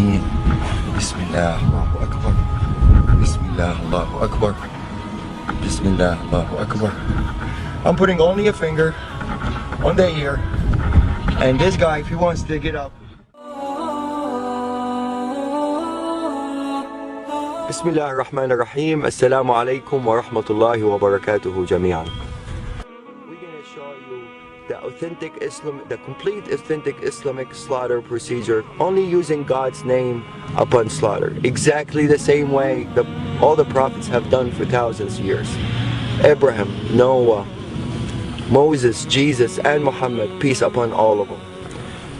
العالمين. بسم الله الله أكبر. بسم الله الله أكبر. بسم الله الله أكبر. I'm putting only a finger on the ear, and this guy, if he wants to get up. بسم الله الرحمن الرحيم. Assalamu alaikum wa rahmatullahi wa barakatuhu jami'an. We're going to show you the authentic Islam, the complete authentic Islamic slaughter procedure, only using God's name upon slaughter, exactly the same way that all the prophets have done for thousands of years. Abraham, Noah, Moses, Jesus, and Muhammad, peace upon all of them.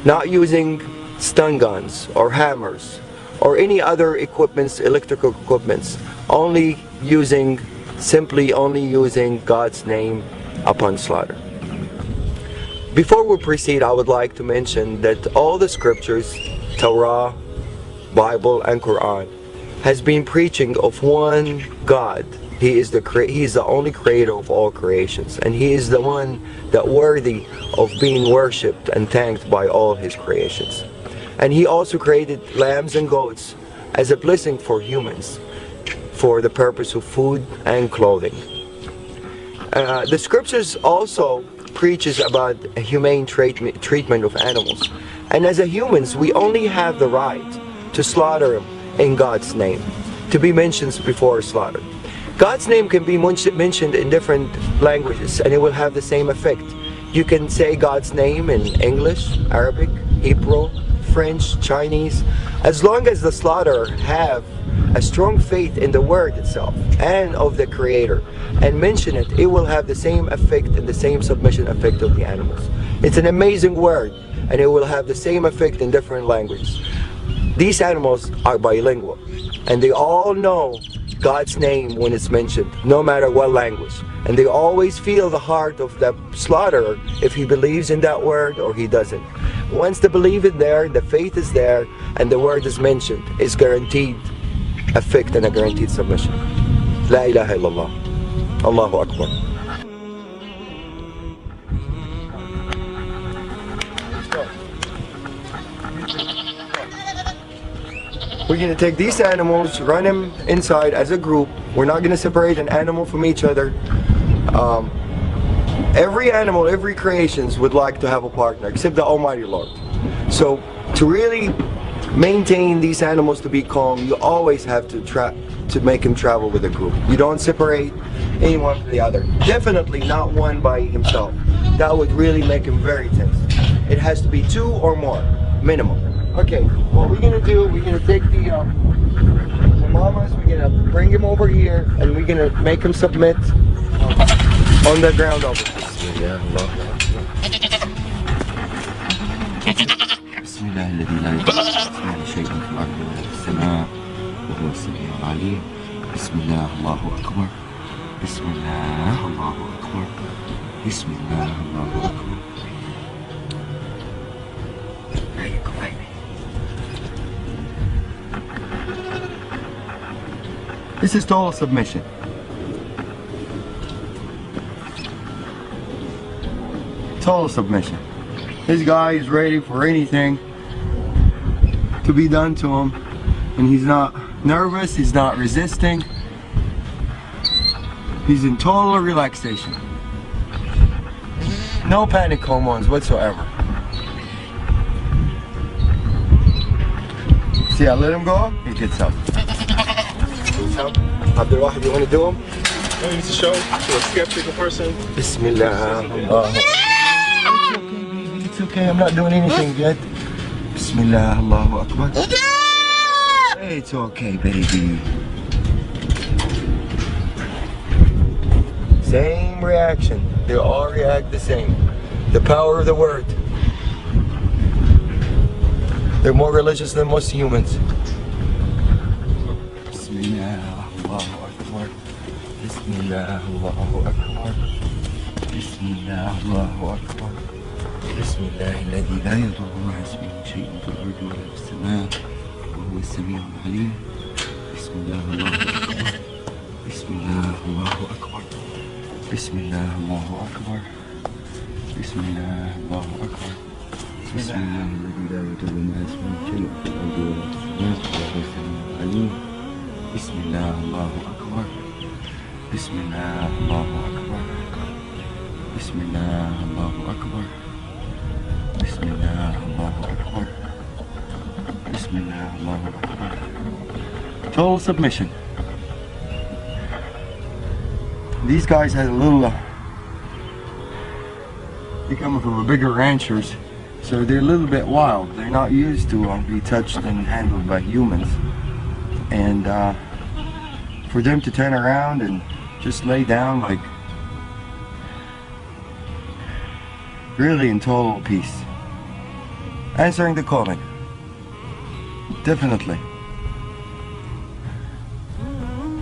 Not using stun guns or hammers or any other equipments, electrical equipments, simply only using God's name upon slaughter. Before we proceed, I would like to mention that all the scriptures, Torah, Bible, and Quran, has been preaching of one God. He is the only creator of all creations, and He is the one that worthy of being worshipped and thanked by all His creations. And He also created lambs and goats as a blessing for humans, for the purpose of food and clothing. The scriptures also preaches about a humane treatment of animals, and as a humans we only have the right to slaughter them in God's name, to be mentioned before slaughter. God's name can be mentioned in different languages and it will have the same effect. You can say God's name in English, Arabic, Hebrew, French, Chinese. As long as the slaughterer have a strong faith in the word itself and of the Creator and mention it, it will have the same effect and the same submission effect of the animals. It's an amazing word, and it will have the same effect in different languages. These animals are bilingual, and they all know God's name when it's mentioned, no matter what language. And they always feel the heart of the slaughterer if he believes in that word or he doesn't. Once the belief is there, the faith is there, and the word is mentioned, it's guaranteed effect and a guaranteed submission. La ilaha illallah. Allahu Akbar. We're going to take these animals, run them inside as a group. We're not going to separate an animal from each other. Every animal, every creations would like to have a partner, except the Almighty Lord. So to really maintain these animals to be calm, you always have to make him travel with a group. You don't separate anyone from the other. Definitely not one by himself. That would really make him very tense. It has to be two or more, minimum. Okay, what we're gonna do, we're gonna take the mamas, we're gonna bring him over here, and we're gonna make him submit on the ground over here. بسم الله الذي لا يضر شيء في الأرض ولا في السماء وهو السميع العليم. بسم الله الله أكبر. بسم الله الله أكبر. بسم الله الله أكبر. This is total submission. Total submission. This guy is ready for anything to be done to him, and he's not nervous, he's not resisting. He's in total relaxation. No panic hormones whatsoever. See, I let him go, he gets up. Abdul Wahid, you want to do them? No, you need to show to a skeptical person. Bismillah. It's okay, I'm not doing anything yet. Bismillah, Allahu Akbar. It's okay, baby. Same reaction. They all react the same. The power of the word. They're more religious than most humans. Bismillah, Allahu Akbar. Bismillah, Allahu Akbar. Bismillah, Allahu Akbar. بسم الله الذي لا يضر مع اسمه شيء في الأرض ولا في السماء وهو السميع العليم. بسم الله الله أكبر. بسم الله الله أكبر. بسم الله الله أكبر. بسم الله الله أكبر. بسم الله الذي لا يضر مع اسمه شيء في الأرض ولا في السماء Bismillah, Allahu Akbar. Bismillah, Allahu Akbar. Bismillah, Allahu Akbar. Bismillah, Allahu Akbar. Total submission. These guys had a little, they come from bigger ranchers, so they're a little bit wild. They're not used to be touched and handled by humans. And for them to turn around and just lay down like really in total peace, answering the calling, definitely.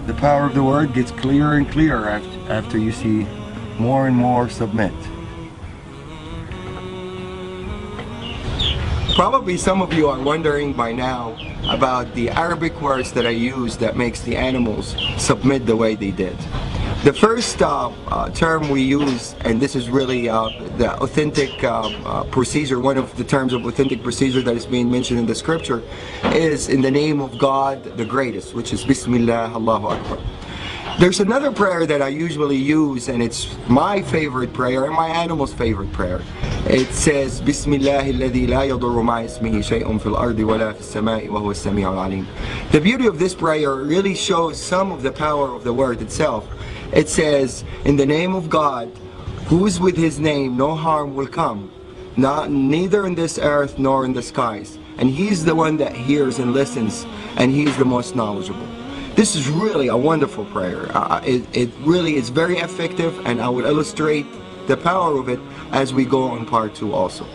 The power of the word gets clearer and clearer after you see more and more submit. Probably some of you are wondering by now about the Arabic words that I use that makes the animals submit the way they did. The first term we use, and this is really the authentic procedure, one of the terms of authentic procedure that is being mentioned in the scripture, is in the name of God the greatest, which is Bismillah, Allahu Akbar. There's another prayer that I usually use, and it's my favorite prayer and my animal's favorite prayer. It says, Bismillah alladhi la yadurru ma'a ismihi shay'un fil ardi wa la fis sama'i wa huwa as-sami'ul 'alim. The beauty of this prayer really shows some of the power of the word itself. It says, in the name of God, who is with his name, no harm will come, neither in this earth nor in the skies. And he's the one that hears and listens, and he's the most knowledgeable. This is really a wonderful prayer. It really is very effective, and I will illustrate the power of it as we go on part 2 also.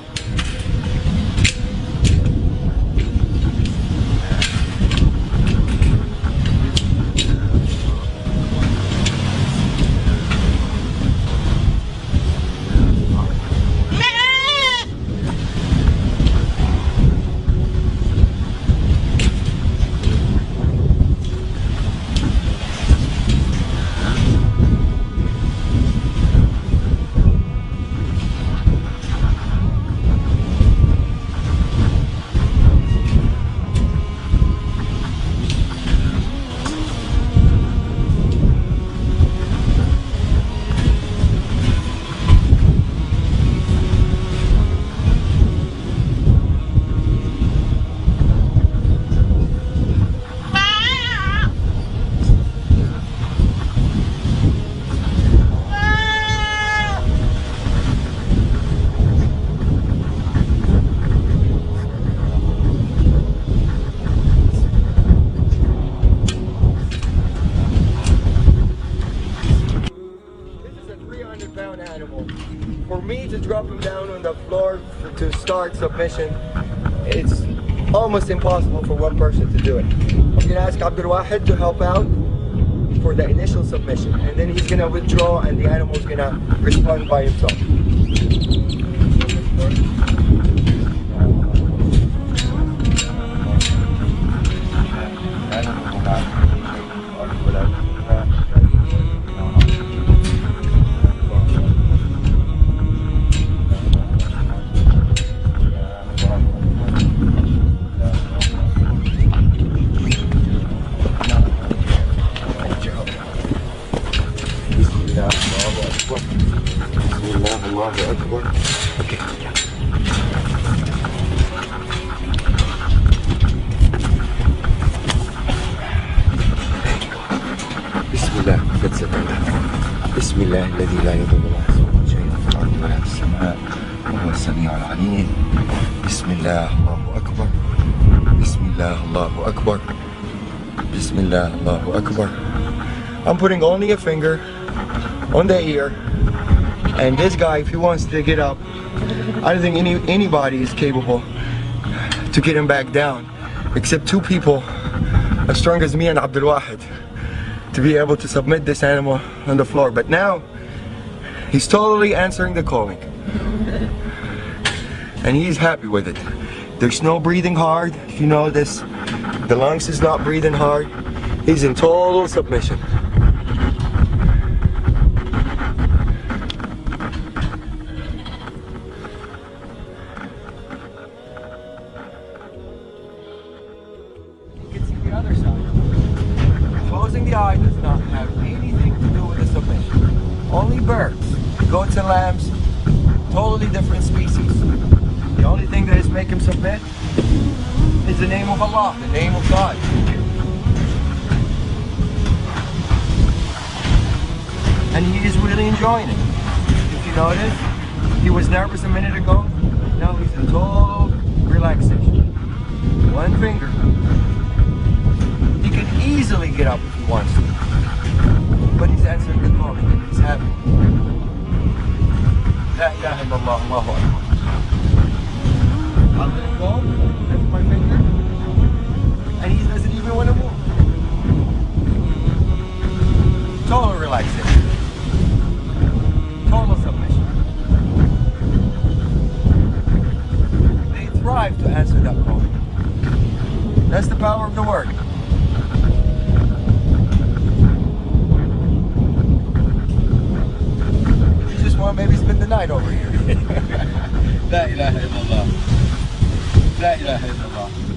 Animal. For me to drop him down on the floor to start submission, it's almost impossible for one person to do it. I'm going to ask Abdul Wahid to help out for the initial submission, and then he's going to withdraw and the animal's going to respond by himself. Allahu Akbar. Okay. Bismillah. That's it. Bismillah alladhi la yadurru ma'a ismihi shay'un fil ardi wa la fis sama'i wa huwa as-sami'ul 'alim. Bismillah, Allahu Akbar. Bismillah, Allahu Akbar. Bismillah, Allahu Akbar. I'm putting only a finger on the ear. And this guy, if he wants to get up, I don't think anybody is capable to get him back down, except 2 people as strong as me and Abdul Wahid, to be able to submit this animal on the floor. But now, he's totally answering the calling. And he's happy with it. There's no breathing hard, if you know this. The lungs is not breathing hard. He's in total submission. Closing the eye does not have anything to do with Only birds. Goats and lambs, totally different species. The only thing that is making him submit is the name of Allah, the name of God. And he is really enjoying it. If you notice, he was nervous a minute ago. Now he's in total relaxation. One finger. He can easily get up if he wants to. But he's answering the call. He's happy. La ilaha illallah, Allahu Akbar. I'll let him go, lift my finger, and he doesn't even want to move. Total relaxation. Total submission. They thrive to answer that call. That's the power of the word. You just want to maybe spend the night over here. La ilaha illallah. La ilaha illallah.